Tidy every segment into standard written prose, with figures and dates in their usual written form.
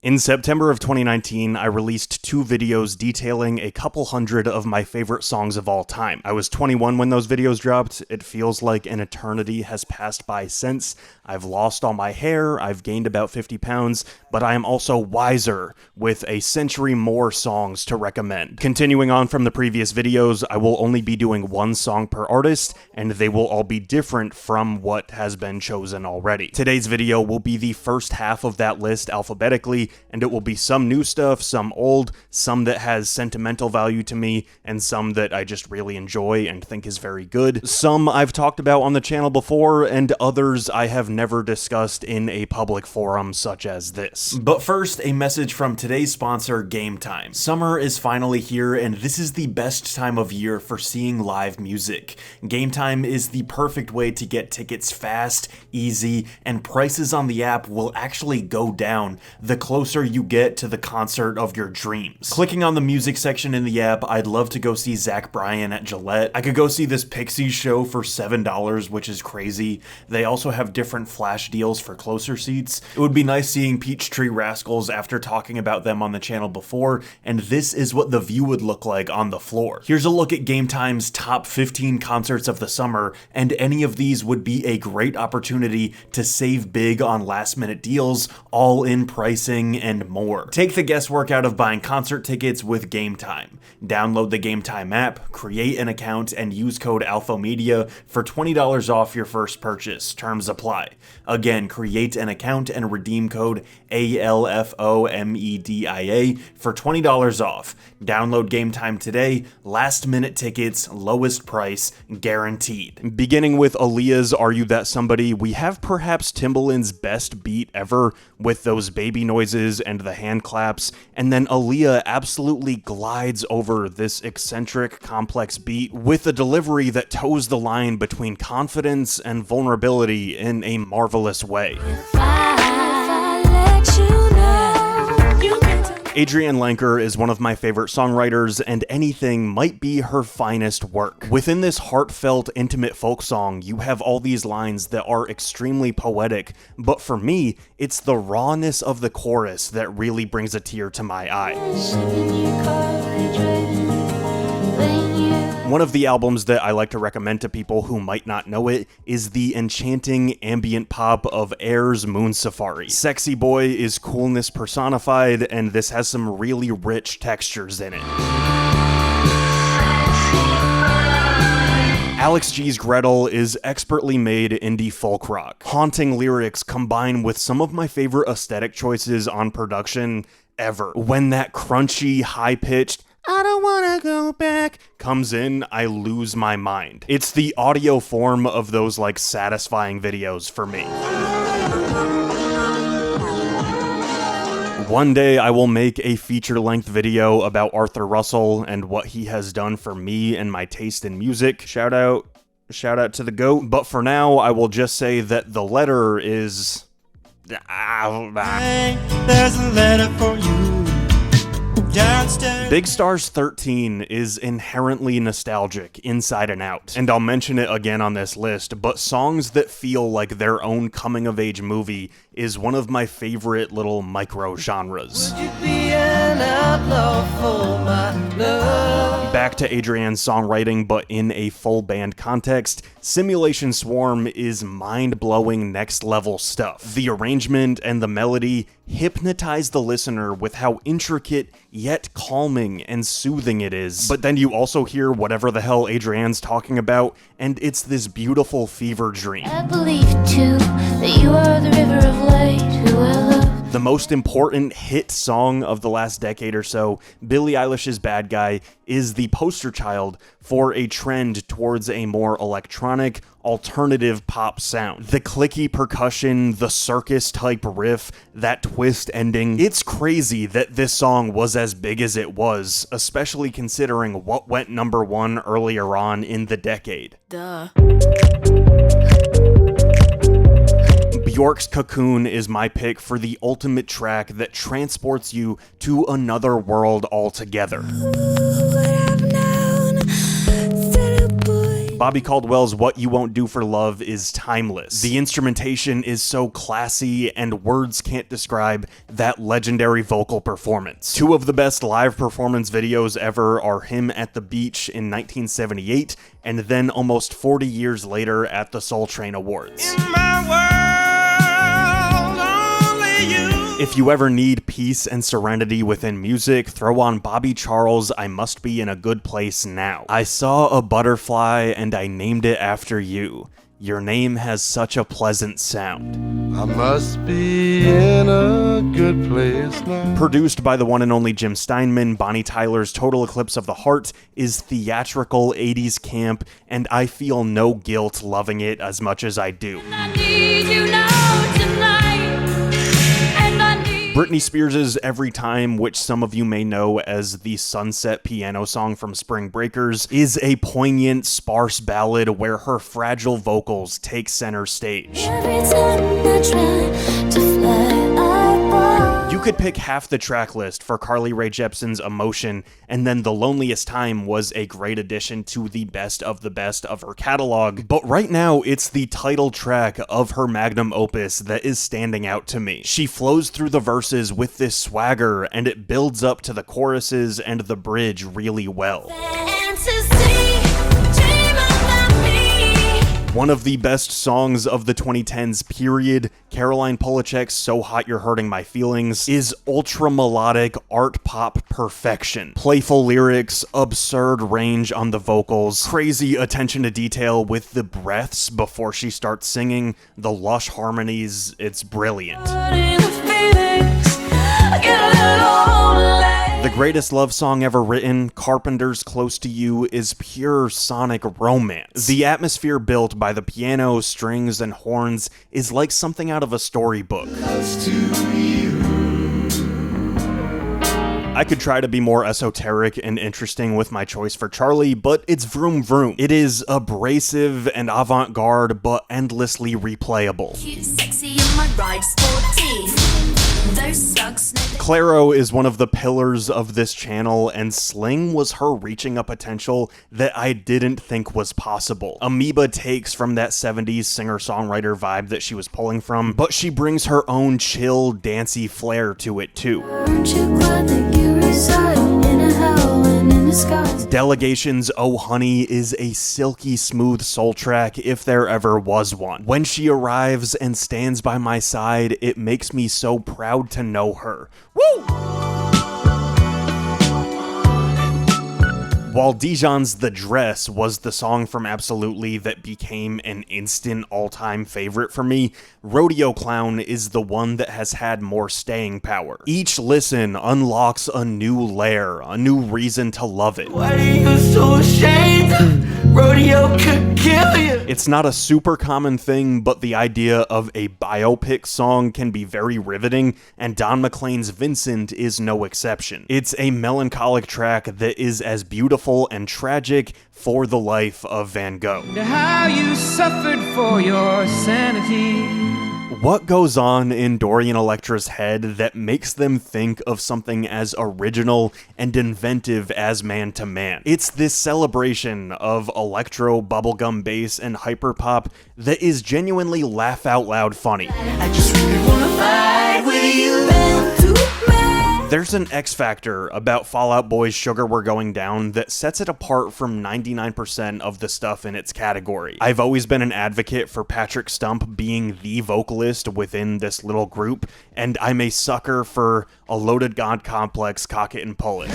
In September of 2019, I released 2 videos detailing a couple hundred of my favorite songs of all time. I was 21 when those videos dropped. It feels like an eternity has passed by since. I've lost all my hair, I've gained about 50 pounds, but I am also wiser with a century more songs to recommend. Continuing on from the previous videos, I will only be doing 1 song per artist, and they will all be different from what has been chosen already. Today's video will be the first half of that list alphabetically, and it will be some new stuff, some old, some that has sentimental value to me, and some that I just really enjoy and think is very good. Some I've talked about on the channel before, and others I have never discussed in a public forum such as this. But first, a message from today's sponsor, Game Time. Summer is finally here, and this is the best time of year for seeing live music. Game Time is the perfect way to get tickets fast, easy, and prices on the app will actually go down the closer you get to the concert of your dreams. Clicking on the music section in the app, I'd love to go see Zach Bryan at Gillette. I could go see this Pixies show for $7, which is crazy. They also have different flash deals for closer seats. It would be nice seeing Peachtree Rascals after talking about them on the channel before, and this is what the view would look like on the floor. Here's a look at Game Time's top 15 concerts of the summer, and any of these would be a great opportunity to save big on last-minute deals, all-in pricing, and more. Take the guesswork out of buying concert tickets with Game Time. Download the Game Time app, create an account, and use code ALPHAMEDIA for $20 off your first purchase. Terms apply. Again, create an account and redeem code ALPHOMEDIA for $20 off. Download Game Time today. Last minute tickets, lowest price, guaranteed. Beginning with Aaliyah's Are You That Somebody, we have perhaps Timbaland's best beat ever with those baby noises and the hand claps, and then Aaliyah absolutely glides over this eccentric, complex beat with a delivery that toes the line between confidence and vulnerability in a marvelous way. Adrianne Lenker is one of my favorite songwriters, and anything might be her finest work. Within this heartfelt, intimate folk song, you have all these lines that are extremely poetic, but for me, it's the rawness of the chorus that really brings a tear to my eye. One of the albums that I like to recommend to people who might not know it is the enchanting ambient pop of Air's Moon Safari. Sexy Boy is coolness personified, and this has some really rich textures in it. Alex G's Gretel is expertly made indie folk rock. Haunting lyrics combine with some of my favorite aesthetic choices on production ever. When that crunchy, high-pitched I don't wanna go back comes in, I lose my mind. It's the audio form of those like satisfying videos for me. One day I will make a feature-length video about Arthur Russell and what he has done for me and my taste in music. Shout out to the GOAT. But for now, I will just say that the letter is... There's a letter for you. Big Stars 13 is inherently nostalgic inside and out, and I'll mention it again on this list, but songs that feel like their own coming-of-age movie is one of my favorite little micro-genres. Back to Adrianne's songwriting, but in a full band context, Simulation Swarm is mind-blowing next-level stuff. The arrangement and the melody hypnotize the listener with how intricate yet calming and soothing it is. But then you also hear whatever the hell Adrianne's talking about, and it's this beautiful fever dream. I believe too that you are the river of light who I love. The most important hit song of the last decade or so, Billie Eilish's Bad Guy, is the poster child for a trend towards a more electronic, alternative pop sound. The clicky percussion, the circus-type riff, that twist ending. It's crazy that this song was as big as it was, especially considering what went #1 earlier on in the decade. Duh. Bjork's Cocoon is my pick for the ultimate track that transports you to another world altogether. Bobby Caldwell's What You Won't Do for Love is timeless. The instrumentation is so classy, and words can't describe that legendary vocal performance. Two of the best live performance videos ever are him at the beach in 1978, and then almost 40 years later at the Soul Train Awards. In my world, only you. If you ever need peace and serenity within music, throw on Bobby Charles' I Must Be in a Good Place Now. I saw a butterfly and I named it after you. Your name has such a pleasant sound. I must be in a good place now. Produced by the one and only Jim Steinman, Bonnie Tyler's Total Eclipse of the Heart is theatrical 80s camp, and I feel no guilt loving it as much as I do. Britney Spears' Every Time, which some of you may know as the Sunset piano song from Spring Breakers, is a poignant, sparse ballad where her fragile vocals take center stage. Every time I try to fly, I fall. You could pick half the track list for Carly Rae Jepsen's Emotion, and then The Loneliest Time was a great addition to the best of her catalog, but right now it's the title track of her magnum opus that is standing out to me. She flows through the verses with this swagger, and it builds up to the choruses and the bridge really well. One of the best songs of the 2010s period, Caroline Polachek's So Hot You're Hurting My Feelings, is ultra-melodic art pop perfection. Playful lyrics, absurd range on the vocals, crazy attention to detail with the breaths before she starts singing, the lush harmonies, it's brilliant. The greatest love song ever written, Carpenters' Close to You, is pure sonic romance. The atmosphere built by the piano, strings, and horns is like something out of a storybook. I could try to be more esoteric and interesting with my choice for Charli, but it's vroom vroom. It is abrasive and avant-garde, but endlessly replayable. Clairo is one of the pillars of this channel, and Sling was her reaching a potential that I didn't think was possible. Amoeba takes from that 70s singer-songwriter vibe that she was pulling from, but she brings her own chill, dancey flair to it too. Aren't you glad that you reside in a hell and in the skies? Delegation's Oh Honey is a silky smooth soul track if there ever was one. When she arrives and stands by my side, it makes me so proud to know her. Woo! While Dijon's The Dress was the song from Absolutely that became an instant all-time favorite for me, Rodeo Clown is the one that has had more staying power. Each listen unlocks a new layer, a new reason to love it. Why are you so ashamed? Rodeo could kill you. It's not a super common thing, but the idea of a biopic song can be very riveting, and Don McLean's Vincent is no exception. It's a melancholic track that is as beautiful and tragic for the life of Van Gogh. How you suffered for your sanity. What goes on in Dorian Electra's head that makes them think of something as original and inventive as Man to Man? It's this celebration of electro, bubblegum bass, and hyperpop that is genuinely laugh out loud funny. I just really wanna fight with you. There's an X factor about Fall Out Boy's Sugar We're Going Down that sets it apart from 99% of the stuff in its category. I've always been an advocate for Patrick Stump being the vocalist within this little group, and I'm a sucker for a loaded god complex, cock it and pull it.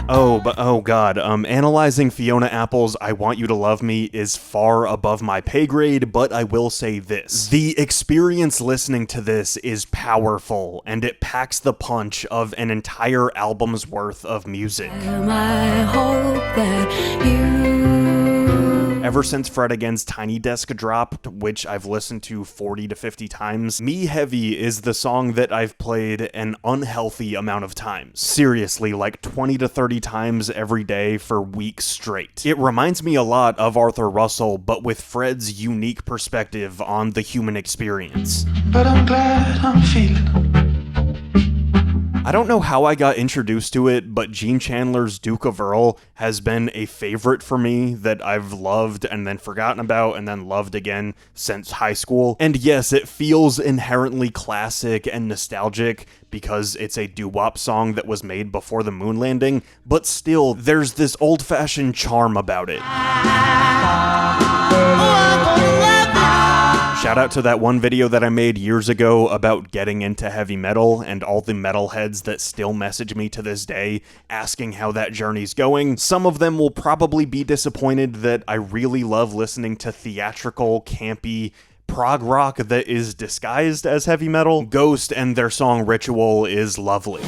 Oh god, analyzing Fiona Apple's I Want You to Love Me is far above my pay grade, but I will say this. The experience listening to this is powerful, and it packs the punch of an entire album's worth of music. I hope that you... Ever since Fred Again's Tiny Desk dropped, which I've listened to 40 to 50 times, Me Heavy is the song that I've played an unhealthy amount of times. Seriously, like 20 to 30 times every day for weeks straight. It reminds me a lot of Arthur Russell, but with Fred's unique perspective on the human experience. But I'm glad I'm feeling. I don't know how I got introduced to it, but Gene Chandler's Duke of Earl has been a favorite for me that I've loved and then forgotten about and then loved again since high school. And yes, it feels inherently classic and nostalgic because it's a doo-wop song that was made before the moon landing, but still, there's this old-fashioned charm about it. Shout out to that one video that I made years ago about getting into heavy metal and all the metalheads that still message me to this day asking how that journey's going. Some of them will probably be disappointed that I really love listening to theatrical, campy, prog rock that is disguised as heavy metal. Ghost and their song Ritual is lovely.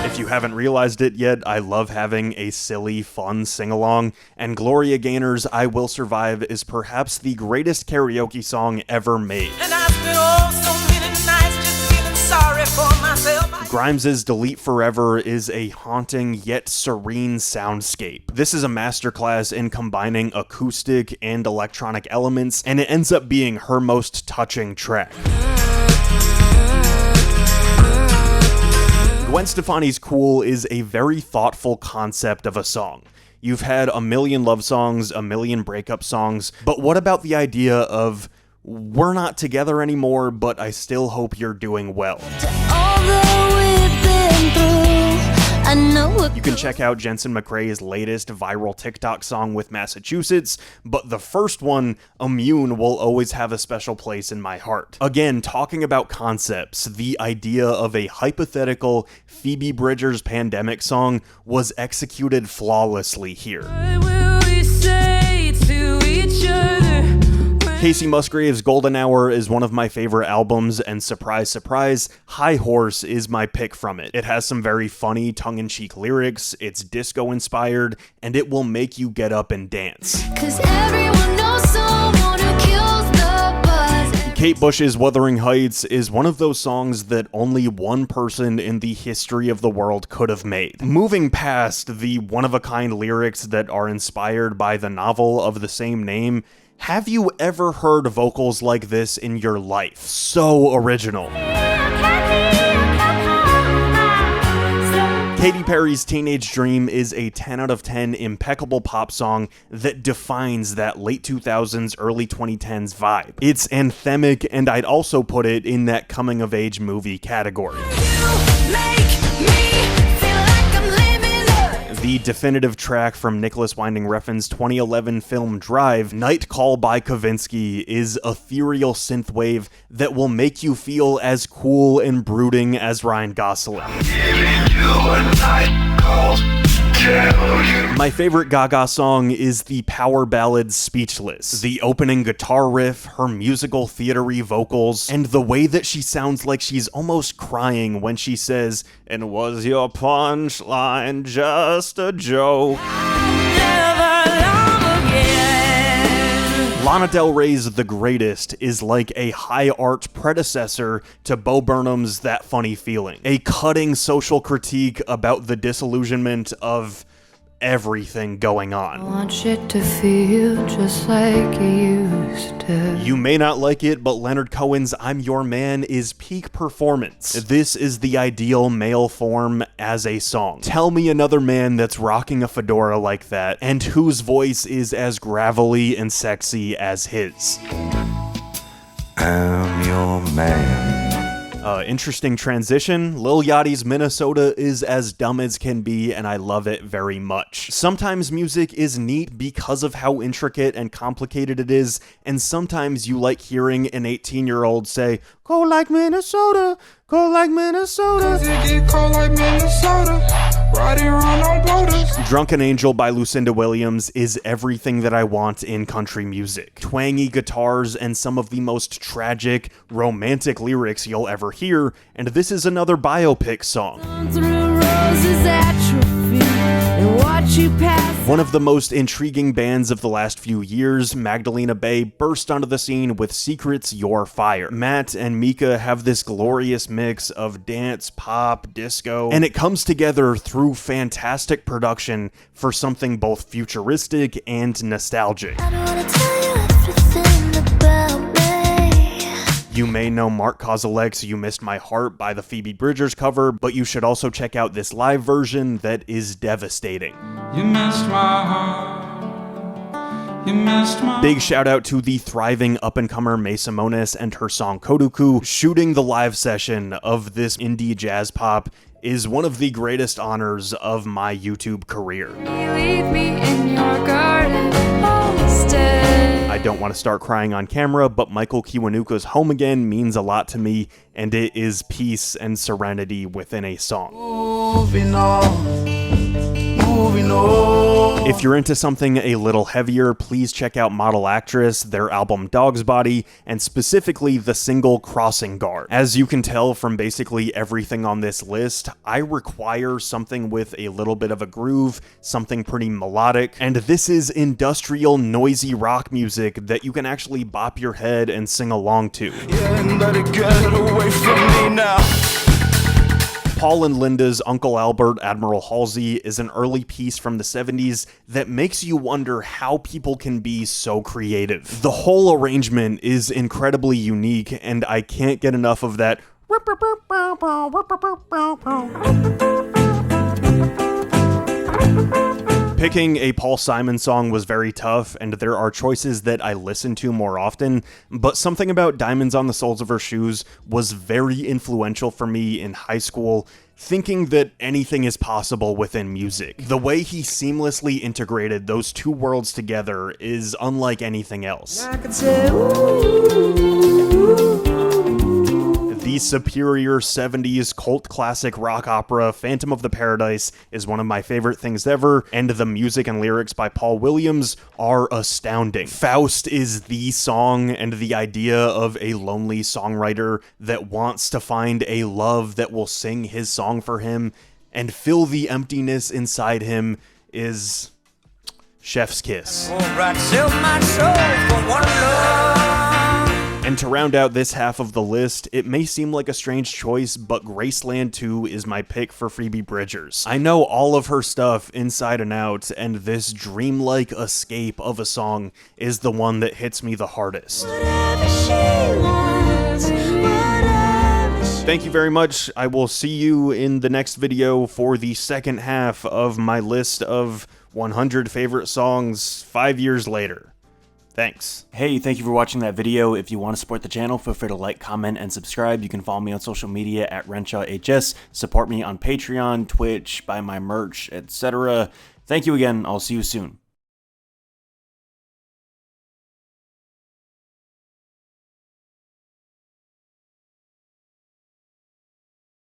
If you haven't realized it yet, I love having a silly, fun sing-along, and Gloria Gaynor's I Will Survive is perhaps the greatest karaoke song ever made. And I spent so many nights just feeling sorry for myself. Grimes's Delete Forever is a haunting yet serene soundscape. This is a masterclass in combining acoustic and electronic elements, and it ends up being her most touching track. Gwen Stefani's Cool is a very thoughtful concept of a song. You've had a million love songs, a million breakup songs, but what about the idea of, we're not together anymore, but I still hope you're doing well? You can check out Jensen McCrae's latest viral TikTok song with Massachusetts, but the first one, Immune, will always have a special place in my heart. Again, talking about concepts, the idea of a hypothetical Phoebe Bridgers pandemic song was executed flawlessly here. What will we say to each other? Kacey Musgraves' Golden Hour is one of my favorite albums, and surprise, surprise, High Horse is my pick from it. It has some very funny, tongue-in-cheek lyrics, it's disco-inspired, and it will make you get up and dance. 'Cause everyone knows someone who kills the buzz. Kate Bush's Wuthering Heights is one of those songs that only one person in the history of the world could have made. Moving past the one-of-a-kind lyrics that are inspired by the novel of the same name, have you ever heard vocals like this in your life? So original. Katy Perry's Teenage Dream is a 10 out of 10 impeccable pop song that defines that late 2000s, early 2010s vibe. It's anthemic, and I'd also put it in that coming-of-age movie category. The definitive track from Nicholas Winding Refn's 2011 film Drive, Night Call by Kavinsky, is ethereal synthwave that will make you feel as cool and brooding as Ryan Gosling. My favorite Gaga song is the power ballad Speechless. The opening guitar riff, her musical theatery vocals, and the way that she sounds like she's almost crying when she says, "And was your punchline just a joke?" Lana Del Rey's The Greatest is like a high art predecessor to Bo Burnham's That Funny Feeling. A cutting social critique about the disillusionment of everything going I on. want shit to feel just like it used to. You may not like it, but Leonard Cohen's I'm Your Man is peak performance. This is the ideal male form as a song. Tell me another man that's rocking a fedora like that, and whose voice is as gravelly and sexy as his. I'm your man. Interesting transition. Lil Yachty's Minnesota is as dumb as can be, and I love it very much. Sometimes music is neat because of how intricate and complicated it is, and sometimes you like hearing an 18-year-old say, "Go like Minnesota, go like Minnesota." Get cold like Minnesota, riding around on boulders. Drunken Angel by Lucinda Williams is everything that I want in country music. Twangy guitars and some of the most tragic, romantic lyrics you'll ever hear, and this is another biopic song. One of the most intriguing bands of the last few years, Magdalena Bay, burst onto the scene with Secret's Your Fire. Matt and Mika have this glorious mix of dance, pop, disco, and it comes together through fantastic production for something both futuristic and nostalgic. I don't wanna tell you everything about me. You may know Mark Kozelek's You Missed My Heart by the Phoebe Bridgers cover, but you should also check out this live version that is devastating. You missed my heart. You missed my Big shout out to the thriving up-and-comer Semones and her song Koduku. Shooting the live session of this indie jazz pop is one of the greatest honors of my YouTube career. Leave me in your garden, I'll stay. I don't want to start crying on camera, but Michael Kiwanuka's Home Again means a lot to me, and it is peace and serenity within a song. Moving on, moving on. If you're into something a little heavier, please check out Model Actress, their album Dog's Body, and specifically the single Crossing Guard. As you can tell from basically everything on this list, I require something with a little bit of a groove, something pretty melodic, and this is industrial, noisy rock music that you can actually bop your head and sing along to. Yeah, and let it get away from me now. Paul and Linda's Uncle Albert, Admiral Halsey is an early piece from the 70s that makes you wonder how people can be so creative. The whole arrangement is incredibly unique, and I can't get enough of that. Picking a Paul Simon song was very tough, and there are choices that I listen to more often, but something about Diamonds on the Soles of Her Shoes was very influential for me in high school, thinking that anything is possible within music. The way he seamlessly integrated those two worlds together is unlike anything else. I could say, ooh. The superior 70s cult classic rock opera Phantom of the Paradise is one of my favorite things ever, and the music and lyrics by Paul Williams are astounding. Faust is the song, and the idea of a lonely songwriter that wants to find a love that will sing his song for him and fill the emptiness inside him is chef's kiss. Alright, sell my soul for one love. And to round out this half of the list, it may seem like a strange choice, but Graceland 2 is my pick for Phoebe Bridgers. I know all of her stuff inside and out, and this dreamlike escape of a song is the one that hits me the hardest. Whatever she wants, whatever she Thank you very much. I will see you in the next video for the second half of my list of 100 favorite songs 5 years later. Thanks. Hey, thank you for watching that video. If you want to support the channel, feel free to like, comment, and subscribe. You can follow me on social media at RenshawHS, support me on Patreon, Twitch, buy my merch, etc. Thank you again. I'll see you soon.